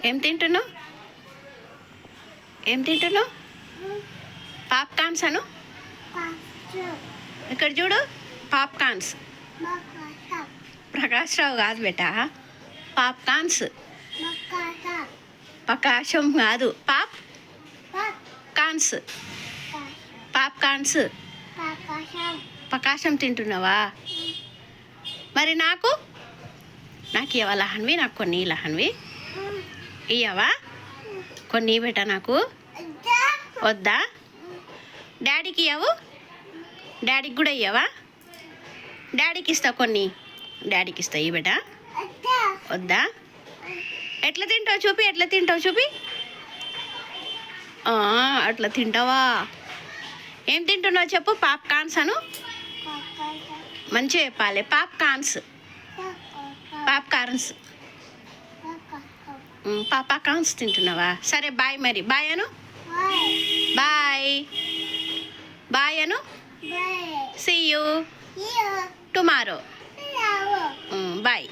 ఏం తింటున్నావు? ఏం తింటున్నావు? పాప్కార్న్స్ అను. ఇక్కడ చూడు, పాప్కార్న్స్. ప్రకాష్ రావు కాదు బేటా, పాప్కార్న్స్. ప్రకాశం కాదు, పాప్కార్న్స్. పాప్కార్న్స్. ప్రకాశం తింటున్నావా? మరి నాకు ఇవ్వ లహన్వి, నాకు కొన్ని లహన్వి ఇయ్యవా? కొన్ని బేటా నాకు. వద్దా? డాడీకి ఇవ్వవు? డాడీకి కూడా ఇయ్యవా? డాడీకి ఇస్తా కొన్ని, డాడీకి ఇస్తా. ఇవి బేటా. వద్దా? ఎట్లా తింటావు చూపి, ఎట్లా తింటావు చూపి. అట్లా తింటావా? ఏం తింటున్నావు చెప్పు. పాప్కార్న్స్ అను. మంచిగా చెప్పాలి. పాప్కార్న్స్. పాప్కార్న్స్. పాప్కార్న్స్ తింటున్నావా? సరే బాయ్. మరి బాయ్ అను. బాయ్. బాయ్ అను. See you tomorrow. బాయ్.